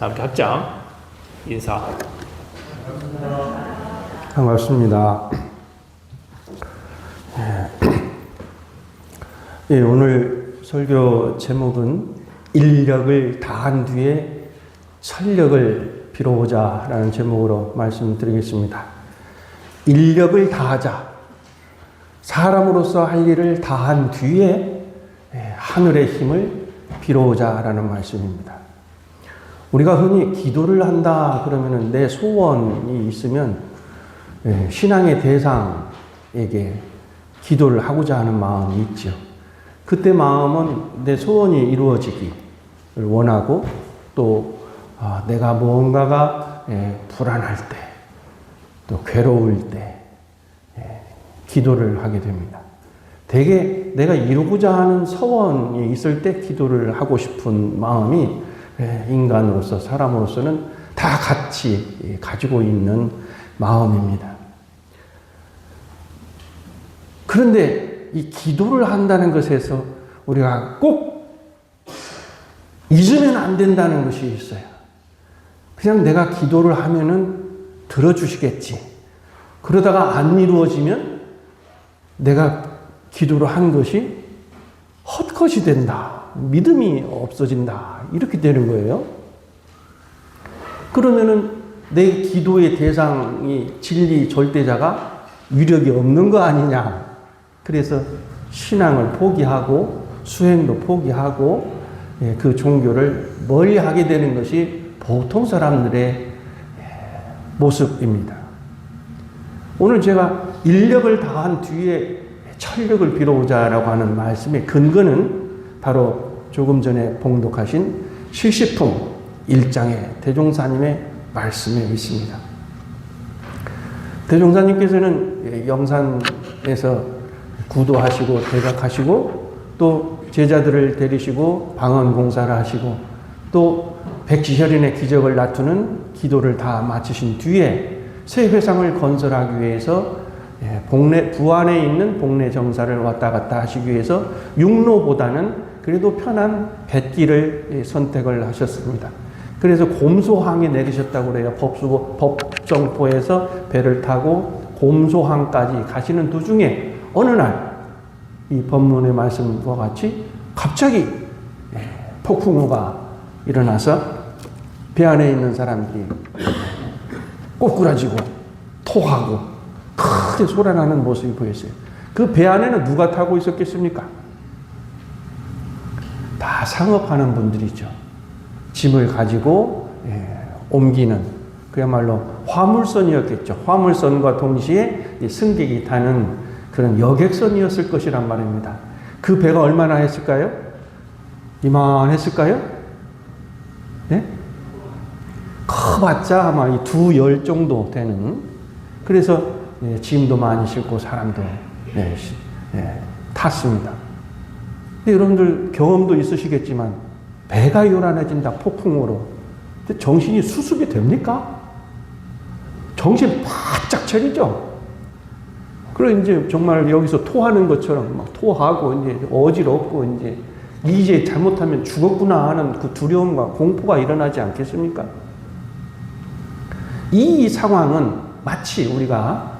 다음 각장 인사. 반갑습니다. 예, 오늘 설교 제목은 인력을 다한 뒤에 설력을 빌어보자 라는 제목으로 말씀드리겠습니다. 인력을 다하자. 사람으로서 할 일을 다한 뒤에 하늘의 힘을 빌어오자 라는 말씀입니다. 우리가 흔히 기도를 한다 그러면 내 소원이 있으면 신앙의 대상에게 기도를 하고자 하는 마음이 있죠. 그때 마음은 내 소원이 이루어지기를 원하고 또 내가 무언가가 불안할 때 또 괴로울 때 기도를 하게 됩니다. 대개 내가 이루고자 하는 소원이 있을 때 기도를 하고 싶은 마음이 인간으로서 사람으로서는 다 같이 가지고 있는 마음입니다. 그런데 이 기도를 한다는 것에서 우리가 꼭 잊으면 안 된다는 것이 있어요. 그냥 내가 기도를 하면은 들어주시겠지. 그러다가 안 이루어지면 내가 기도를 한 것이 헛것이 된다. 믿음이 없어진다. 이렇게 되는 거예요. 그러면은 내 기도의 대상이 진리 절대자가 위력이 없는 거 아니냐. 그래서 신앙을 포기하고 수행도 포기하고 그 종교를 멀리 하게 되는 것이 보통 사람들의 모습입니다. 오늘 제가 인력을 다한 뒤에 철력을 빌어오자라고 하는 말씀의 근거는 바로 조금 전에 봉독하신 70품 1장의 대종사님의 말씀에 있습니다. 대종사님께서는 영산에서 구도하시고 대각하시고 또 제자들을 데리시고 방언 공사를 하시고 또 백지혈인의 기적을 나투는 기도를 다 마치신 뒤에 새 회상을 건설하기 위해서 부안에 있는 복례 정사를 왔다 갔다 하시기 위해서 육로보다는 그래도 편한 뱃길을 선택을 하셨습니다. 그래서 곰소항에 내리셨다고 그래요. 법정포에서 배를 타고 곰소항까지 가시는 도중에 어느 날 이 본문의 말씀과 같이 갑자기 폭풍우가 일어나서 배 안에 있는 사람들이 꼬꾸라지고 토하고 크게 솟아나는 모습이 보였어요. 그 배 안에는 누가 타고 있었겠습니까? 다 상업하는 분들이죠. 짐을 가지고 옮기는 그야말로 화물선이었겠죠. 화물선과 동시에 승객이 타는 그런 여객선이었을 것이란 말입니다. 그 배가 얼마나 했을까요? 이만했을까요? 네? 커봤자 아마 이 2열 정도 되는. 그래서 짐도 많이 싣고 사람도 탔습니다. 근데 여러분들 경험도 있으시겠지만 배가 요란해진다 폭풍으로 정신이 수습이 됩니까? 정신 바짝 차리죠. 그리고 이제 정말 여기서 토하는 것처럼 막 토하고 이제 어지럽고 이제 잘못하면 죽었구나 하는 그 두려움과 공포가 일어나지 않겠습니까? 이 상황은 마치 우리가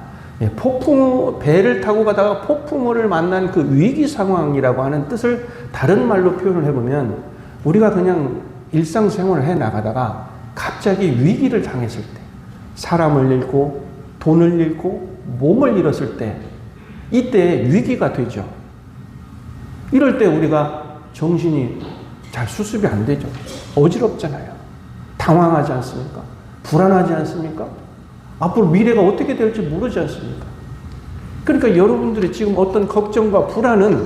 배를 타고 가다가 폭풍우를 만난 그 위기 상황이라고 하는 뜻을 다른 말로 표현을 해보면 우리가 그냥 일상생활을 해 나가다가 갑자기 위기를 당했을 때 사람을 잃고 돈을 잃고 몸을 잃었을 때 이때 위기가 되죠. 이럴 때 우리가 정신이 잘 수습이 안 되죠. 어지럽잖아요. 당황하지 않습니까? 불안하지 않습니까? 앞으로 미래가 어떻게 될지 모르지 않습니까? 그러니까 여러분들이 지금 어떤 걱정과 불안은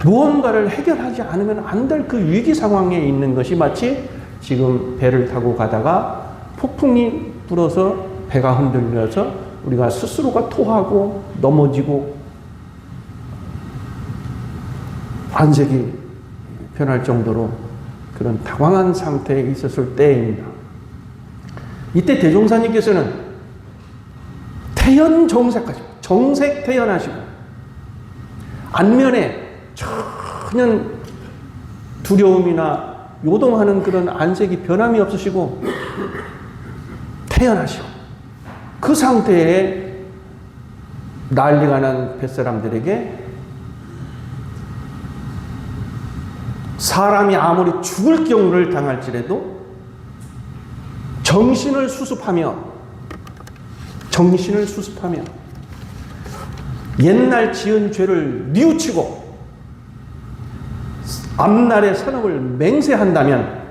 무언가를 해결하지 않으면 안 될 그 위기 상황에 있는 것이 마치 지금 배를 타고 가다가 폭풍이 불어서 배가 흔들려서 우리가 스스로가 토하고 넘어지고 안색이 변할 정도로 그런 당황한 상태에 있었을 때입니다. 이때 대종사님께서는 태연정색하시고 정색 태연하시고 안면에 전혀 두려움이나 요동하는 그런 안색이 변함이 없으시고 태연하시고 그 상태에 난리가 난 뱃사람들에게 사람이 아무리 죽을 경우를 당할지라도 정신을 수습하며 옛날 지은 죄를 뉘우치고 앞날의 선업을 맹세한다면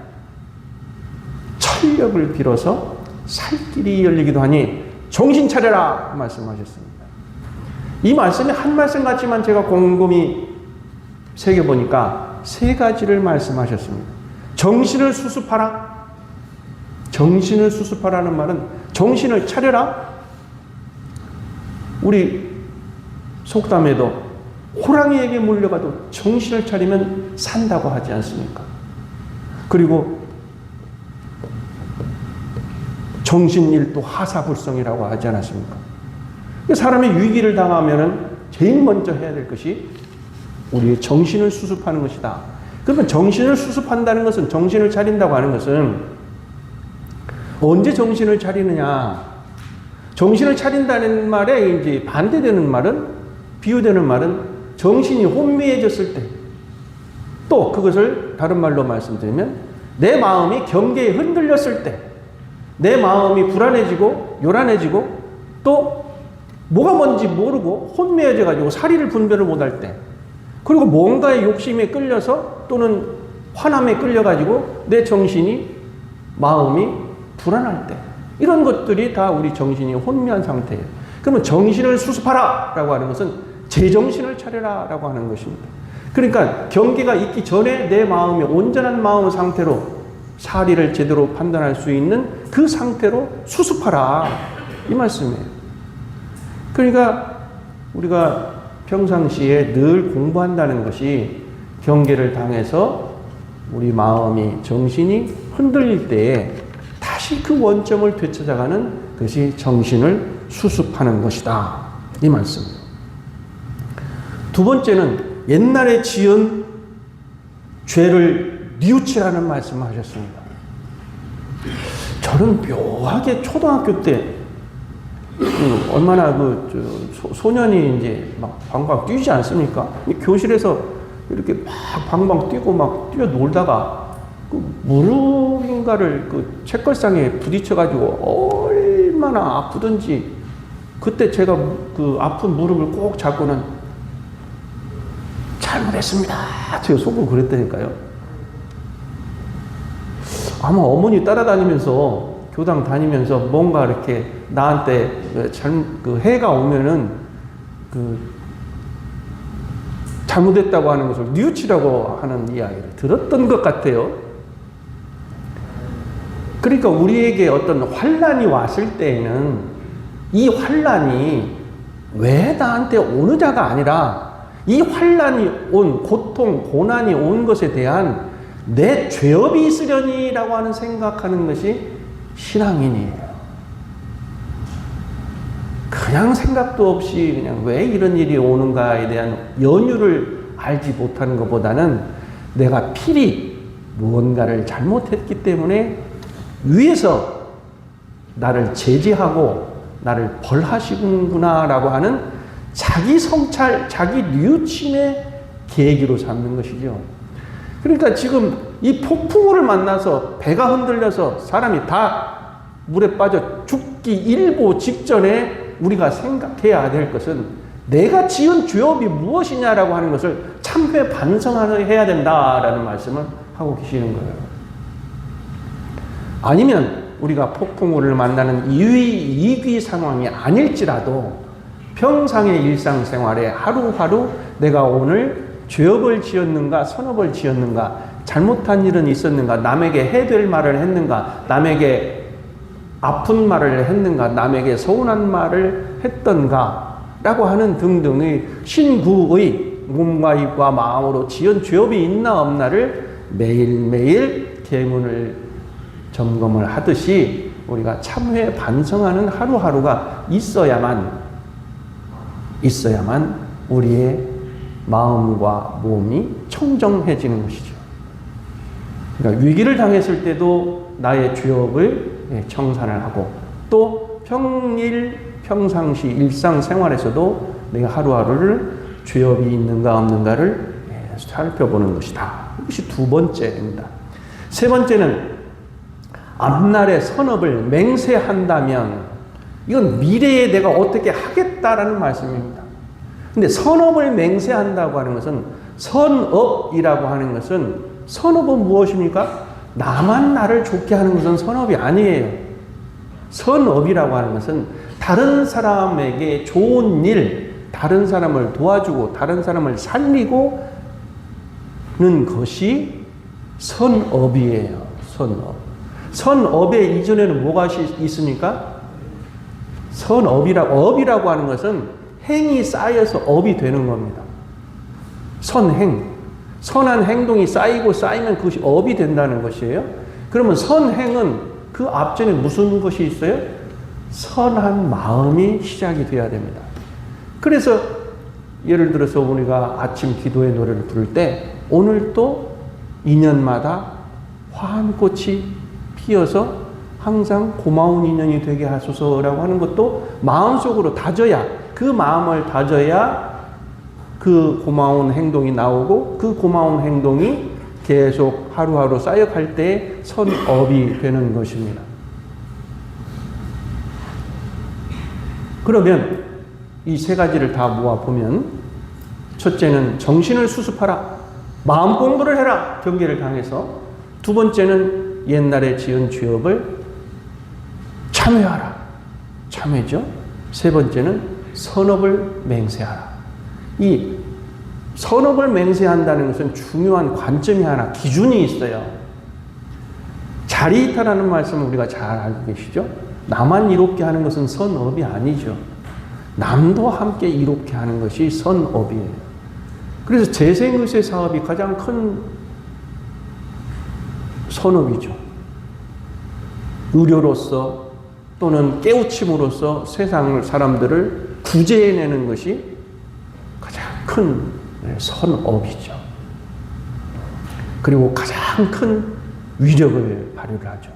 철력을 빌어서 살 길이 열리기도 하니 정신 차려라 말씀하셨습니다. 이 말씀이 한 말씀 같지만 제가 곰곰이 새겨보니까 세 가지를 말씀하셨습니다. 정신을 수습하라. 정신을 수습하라는 말은 정신을 차려라. 우리 속담에도 호랑이에게 물려가도 정신을 차리면 산다고 하지 않습니까? 그리고 정신일도 하사불성이라고 하지 않았습니까? 사람이 위기를 당하면 제일 먼저 해야 될 것이 우리의 정신을 수습하는 것이다. 그러면 정신을 수습한다는 것은, 정신을 차린다고 하는 것은 언제 정신을 차리느냐? 정신을 차린다는 말에 이제 반대되는 말은, 비유되는 말은 정신이 혼미해졌을 때, 또 그것을 다른 말로 말씀드리면 내 마음이 경계에 흔들렸을 때, 내 마음이 불안해지고 요란해지고 또 뭐가 뭔지 모르고 혼미해져가지고 사리를 분별을 못할 때, 그리고 뭔가의 욕심에 끌려서 또는 화남에 끌려가지고 내 정신이, 마음이 불안할 때, 이런 것들이 다 우리 정신이 혼미한 상태예요. 그러면 정신을 수습하라 라고 하는 것은 제정신을 차려라 라고 하는 것입니다. 그러니까 경계가 있기 전에 내 마음이 온전한 마음 상태로 사리를 제대로 판단할 수 있는 그 상태로 수습하라, 이 말씀이에요. 그러니까 우리가 평상시에 늘 공부한다는 것이 경계를 당해서 우리 마음이, 정신이 흔들릴 때에 다시 그 원점을 되찾아가는 것이 정신을 수습하는 것이다, 이 말씀이에요. 두 번째는 옛날에 지은 죄를 뉘우치라는 말씀을 하셨습니다. 저는 묘하게 초등학교 때 얼마나 소년이 이제 막 방방 뛰지 않습니까? 교실에서 이렇게 막 방방 뛰고 막 뛰어 놀다가 그 무릎인가를 그 책걸상에 부딪혀가지고 얼마나 아프던지, 그때 제가 그 아픈 무릎을 꼭 잡고는 잘못했습니다, 제가 속으로 그랬다니까요. 아마 어머니 따라다니면서, 교당 다니면서 뭔가 이렇게 나한테 그 해가 오면은 그 잘못했다고 하는 것을 뉘우치라고 하는 이야기를 들었던 것 같아요. 그러니까 우리에게 어떤 환난이 왔을 때에는 이 환난이 왜 나한테 오느냐가 아니라 이 환난이 온, 고통, 고난이 온 것에 대한 내 죄업이 있으려니라고 하는 생각하는 것이 신앙인이에요. 그냥 생각도 없이 그냥 왜 이런 일이 오는가에 대한 연유를 알지 못하는 것보다는 내가 필히 무언가를 잘못했기 때문에 위에서 나를 제지하고 나를 벌하시는구나라고 하는 자기 성찰, 자기 뉘우침의 계기로 삼는 것이죠. 그러니까 지금 이 폭풍우를 만나서 배가 흔들려서 사람이 다 물에 빠져 죽기 일보 직전에 우리가 생각해야 될 것은 내가 지은 죄업이 무엇이냐라고 하는 것을 참회 반성해야 된다라는 말씀을 하고 계시는 거예요. 아니면 우리가 폭풍우를 만나는 이위 상황이 아닐지라도 평상의 일상생활에 하루하루 내가 오늘 죄업을 지었는가, 선업을 지었는가, 잘못한 일은 있었는가, 남에게 해될 말을 했는가, 남에게 아픈 말을 했는가, 남에게 서운한 말을 했던가 라고 하는 등등의 신구의 몸과 입과 마음으로 지은 죄업이 있나 없나를 매일매일 계문을 점검을 하듯이 우리가 참회 반성하는 하루하루가 있어야만 우리의 마음과 몸이 청정해지는 것이죠. 그러니까 위기를 당했을 때도 나의 죄업을 청산을 하고 또 평상시 일상생활에서도 내가 하루하루를 죄업이 있는가 없는가를 살펴보는 것이다. 이것이 두 번째입니다. 세 번째는 앞날의 선업을 맹세한다면 이건 미래에 내가 어떻게 하겠다라는 말씀입니다. 근데 선업을 맹세한다고 하는 것은 선업이라고 하는 것은 선업은 무엇입니까? 나만 나를 좋게 하는 것은 선업이 아니에요. 선업이라고 하는 것은 다른 사람에게 좋은 일, 다른 사람을 도와주고 다른 사람을 살리고는 것이 선업이에요. 선업. 선업의 이전에는 뭐가 있습니까? 업이라고 하는 것은 행이 쌓여서 업이 되는 겁니다. 선행. 선한 행동이 쌓이면 그것이 업이 된다는 것이에요. 그러면 선행은 그 앞전에 무슨 것이 있어요? 선한 마음이 시작이 돼야 됩니다. 그래서 예를 들어서 우리가 아침 기도의 노래를 부를 때 오늘 또 2년마다 화한 꽃이 피어서 항상 고마운 인연이 되게 하소서라고 하는 것도 마음속으로 다져야, 그 마음을 다져야 그 고마운 행동이 나오고 그 고마운 행동이 계속 하루하루 쌓여갈 때 선업이 되는 것입니다. 그러면 이 세 가지를 다 모아보면 첫째는 정신을 수습하라. 마음 공부를 해라. 경계를 당해서. 두 번째는 옛날에 지은 죄업을 참회하라. 참회죠. 세 번째는 선업을 맹세하라. 이 선업을 맹세한다는 것은 중요한 관점이 하나, 기준이 있어요. 자리이타라는 말씀을 우리가 잘 알고 계시죠? 나만 이롭게 하는 것은 선업이 아니죠. 남도 함께 이롭게 하는 것이 선업이에요. 그래서 재생의세 사업이 가장 큰 선업이죠. 의료로서 또는 깨우침으로써 세상 사람들을 구제해내는 것이 가장 큰 선업이죠. 그리고 가장 큰 위력을 발휘를 하죠.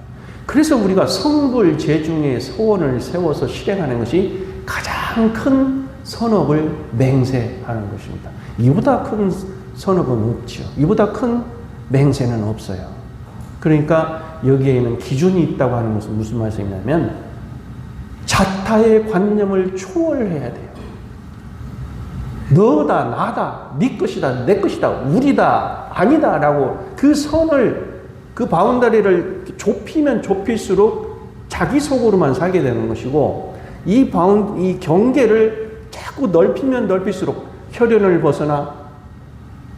그래서 우리가 성불 제중의 서원을 세워서 실행하는 것이 가장 큰 선업을 맹세하는 것입니다. 이보다 큰 선업은 없죠. 이보다 큰 맹세는 없어요. 그러니까 여기에는 기준이 있다고 하는 것은 무슨 말씀이냐면 자타의 관념을 초월해야 돼요. 너다, 나다, 네 것이다, 내 것이다, 우리다, 아니다 라고 그 선을, 그 바운더리를 좁히면 좁힐수록 자기 속으로만 살게 되는 것이고 이 경계를 자꾸 넓히면 넓힐수록 혈연을 벗어나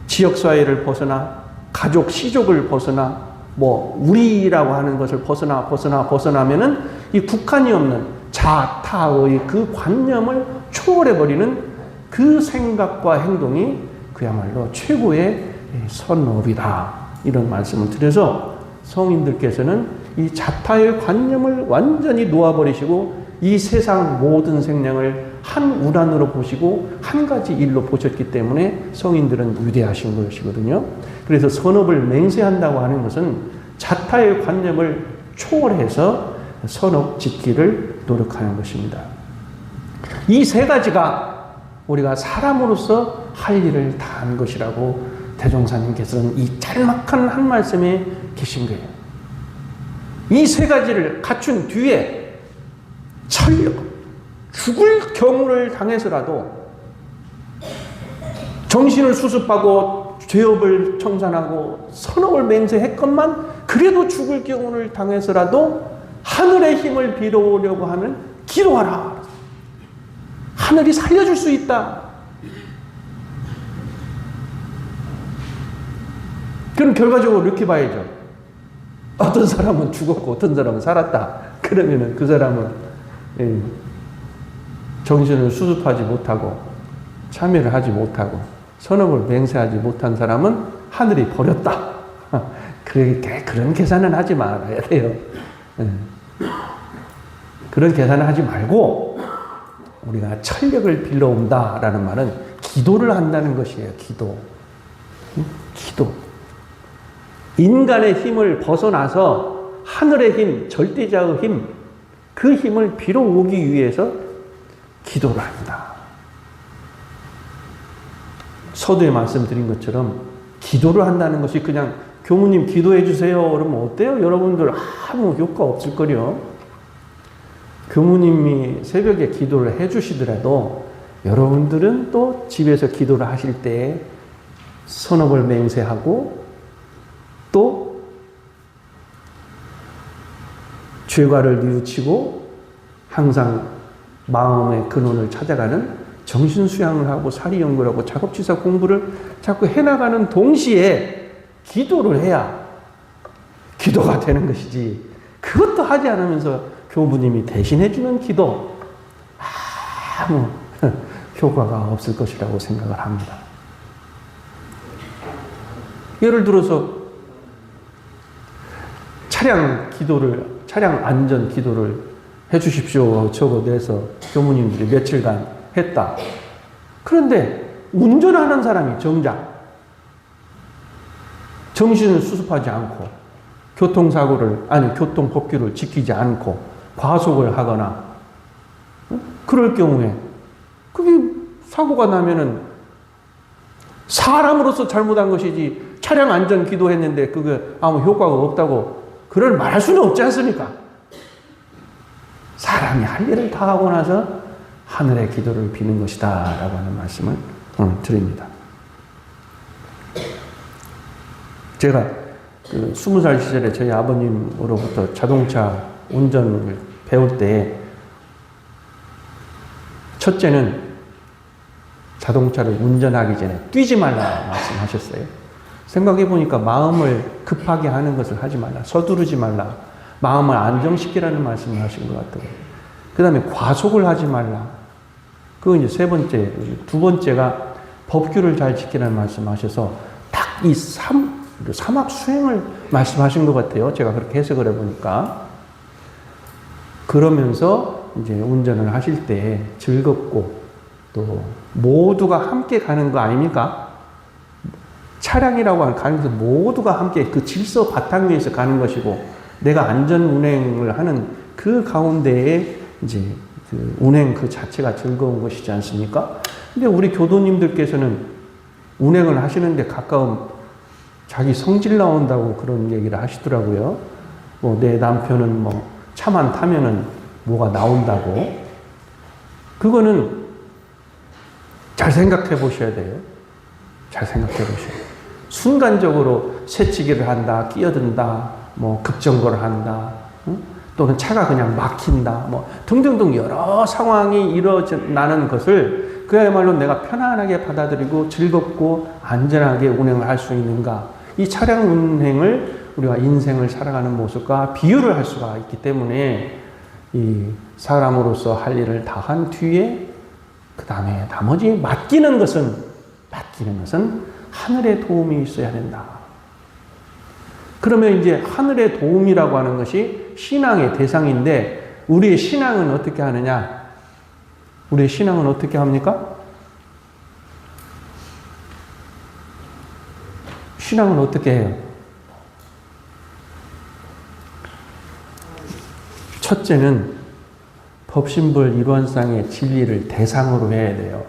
지역사회를 벗어나 가족, 시족을 벗어나 우리라고 하는 것을 벗어나면은 이 국한이 없는 자타의 그 관념을 초월해버리는 그 생각과 행동이 그야말로 최고의 선업이다. 이런 말씀을 드려서 성인들께서는 이 자타의 관념을 완전히 놓아버리시고 이 세상 모든 생명을 한 우란으로 보시고 한 가지 일로 보셨기 때문에 성인들은 위대하신 것이거든요. 그래서 선업을 맹세한다고 하는 것은 자타의 관념을 초월해서 선업 짓기를 노력하는 것입니다. 이 세 가지가 우리가 사람으로서 할 일을 다한 것이라고 대종사님께서는 이 짤막한 한 말씀에 계신 거예요. 이 세 가지를 갖춘 뒤에 철력, 죽을 경우를 당해서라도 정신을 수습하고 죄업을 청산하고 선업을 맹세했건만 그래도 죽을 경우를 당해서라도 하늘의 힘을 빌어오려고 하면 기도하라. 하늘이 살려줄 수 있다. 그럼 결과적으로 이렇게 봐야죠. 어떤 사람은 죽었고 어떤 사람은 살았다. 그러면은 그 사람은 정신을 수습하지 못하고 참여를 하지 못하고 선업을 맹세하지 못한 사람은 하늘이 버렸다. 그런 계산은 하지 말아야 돼요. 그런 계산을 하지 말고 우리가 철력을 빌려온다라는 말은 기도를 한다는 것이에요. 기도. 인간의 힘을 벗어나서 하늘의 힘, 절대자의 힘, 그 힘을 빌어오기 위해서 기도를 합니다. 서두에 말씀드린 것처럼 기도를 한다는 것이 그냥 교무님 기도해 주세요 그러면 어때요? 여러분들 아무 효과 없을 거요. 교무님이 새벽에 기도를 해 주시더라도 여러분들은 또 집에서 기도를 하실 때 선업을 맹세하고 또 죄과를 뉘우치고 항상 마음의 근원을 찾아가는 정신수양을 하고 사리연구를 하고 작업치사 공부를 자꾸 해나가는 동시에 기도를 해야 기도가 되는 것이지, 그것도 하지 않으면서 교부님이 대신해주는 기도 아무 효과가 없을 것이라고 생각을 합니다. 예를 들어서 차량 안전 기도를 해주십시오 적어내서 교무님들이 며칠간 했다. 그런데 운전하는 사람이 정작 정신을 수습하지 않고 교통법규를 지키지 않고 과속을 하거나 그럴 경우에 그게 사고가 나면은 사람으로서 잘못한 것이지 차량 안전 기도했는데 그게 아무 효과가 없다고 그걸 말할 수는 없지 않습니까? 사람이 할 일을 다 하고 나서 하늘의 기도를 비는 것이다 라고 하는 말씀을 드립니다. 제가 20살 시절에 저희 아버님으로부터 자동차 운전을 배울 때 첫째는 자동차를 운전하기 전에 뛰지 말라 말씀하셨어요. 생각해 보니까 마음을 급하게 하는 것을 하지 말라, 서두르지 말라, 마음을 안정시키라는 말씀을 하신 것 같아요. 그 다음에 과속을 하지 말라. 그거 이제 세 번째. 두 번째가 법규를 잘 지키라는 말씀 하셔서 딱 이 삼합 수행을 말씀하신 것 같아요. 제가 그렇게 해석을 해보니까. 그러면서 이제 운전을 하실 때 즐겁고 또 모두가 함께 가는 거 아닙니까? 차량이라고 가는 것은 모두가 함께 그 질서 바탕 위에서 가는 것이고 내가 안전 운행을 하는 그 가운데에 이제 그 운행 그 자체가 즐거운 것이지 않습니까? 근데 우리 교도님들께서는 운행을 하시는데 가까운 자기 성질 나온다고 그런 얘기를 하시더라고요. 뭐 내 남편은 뭐 차만 타면은 뭐가 나온다고. 그거는 잘 생각해 보셔야 돼요. 잘 생각해 보셔야 돼요. 순간적으로 새치기를 한다, 끼어든다, 뭐 급정거를 한다, 또는 차가 그냥 막힌다, 뭐 등등등 여러 상황이 일어나는 것을 그야말로 내가 편안하게 받아들이고 즐겁고 안전하게 운행을 할 수 있는가. 이 차량 운행을 우리가 인생을 살아가는 모습과 비유를 할 수가 있기 때문에 이 사람으로서 할 일을 다 한 뒤에 그 다음에 나머지 맡기는 것은 하늘의 도움이 있어야 된다. 그러면 이제 하늘의 도움이라고 하는 것이 신앙의 대상인데 우리의 신앙은 어떻게 하느냐? 우리의 신앙은 어떻게 합니까? 신앙은 어떻게 해요? 첫째는 법신불 일원상의 진리를 대상으로 해야 돼요.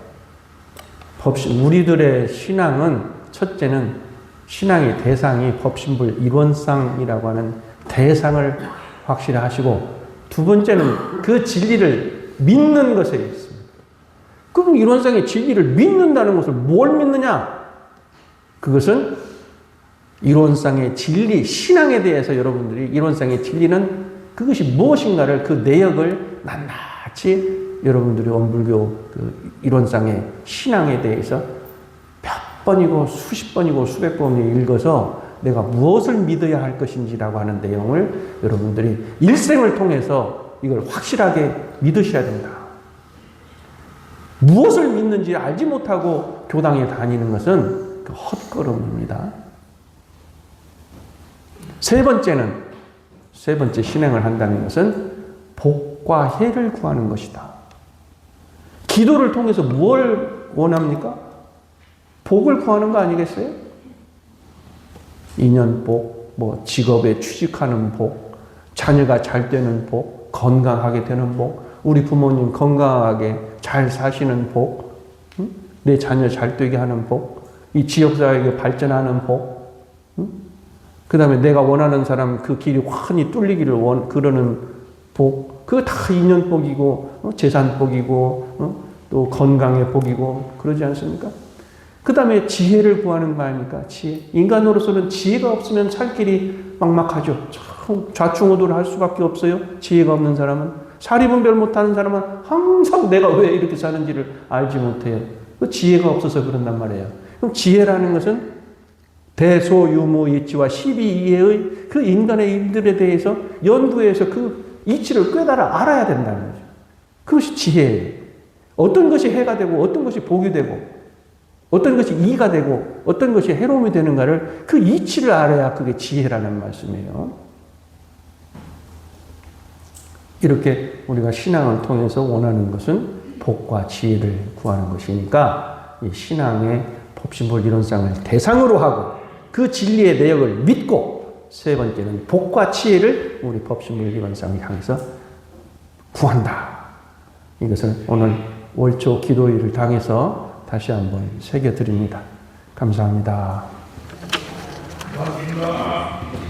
우리들의 신앙은 첫째는 신앙의 대상이 법신불 일원상이라고 하는 대상을 확실히 하시고 두 번째는 그 진리를 믿는 것에 있습니다. 그럼 일원상의 진리를 믿는다는 것을 뭘 믿느냐? 그것은 일원상의 진리, 신앙에 대해서 여러분들이 일원상의 진리는 그것이 무엇인가를 그 내역을 낱낱이 여러분들이 원불교 그 일원상의 신앙에 대해서 몇 번이고 수십 번이고 수백 번이 읽어서 내가 무엇을 믿어야 할 것인지라고 하는 내용을 여러분들이 일생을 통해서 이걸 확실하게 믿으셔야 된다. 무엇을 믿는지 알지 못하고 교당에 다니는 것은 그 헛걸음입니다. 세 번째 신행을 한다는 것은 복과 해를 구하는 것이다. 기도를 통해서 뭘 원합니까? 복을 구하는 거 아니겠어요? 인연복, 뭐 직업에 취직하는 복, 자녀가 잘 되는 복, 건강하게 되는 복, 우리 부모님 건강하게 잘 사시는 복, 내 자녀 잘 되게 하는 복, 이 지역사회가 발전하는 복, 그 다음에 내가 원하는 사람 그 길이 환히 뚫리기를 그러는 복, 그거 다 인연복이고, 재산복이고, 또 건강의 복이고, 그러지 않습니까? 그 다음에 지혜를 구하는 거 아닙니까? 지혜. 인간으로서는 지혜가 없으면 살 길이 막막하죠. 좌충우돌 할 수밖에 없어요. 지혜가 없는 사람은. 사리분별 못하는 사람은 항상 내가 왜 이렇게 사는지를 알지 못해요. 그 지혜가 없어서 그런단 말이에요. 그럼 지혜라는 것은 대소유무 이치와 12이해의 그 인간의 일들에 대해서 연구해서 그 이치를 꿰달아 알아야 된다는 거죠. 그것이 지혜예요. 어떤 것이 해가 되고 어떤 것이 복이 되고 어떤 것이 이가 되고 어떤 것이 해로움이 되는가를 그 이치를 알아야 그게 지혜라는 말씀이에요. 이렇게 우리가 신앙을 통해서 원하는 것은 복과 지혜를 구하는 것이니까 이 신앙의 법신볼 이론상을 대상으로 하고 그 진리의 내역을 믿고 세 번째는 복과 지혜를 우리 법신볼 이론상을 향해서 구한다. 이것을 오늘 월초 기도일을 당해서 다시 한번 새겨드립니다. 감사합니다. 감사합니다.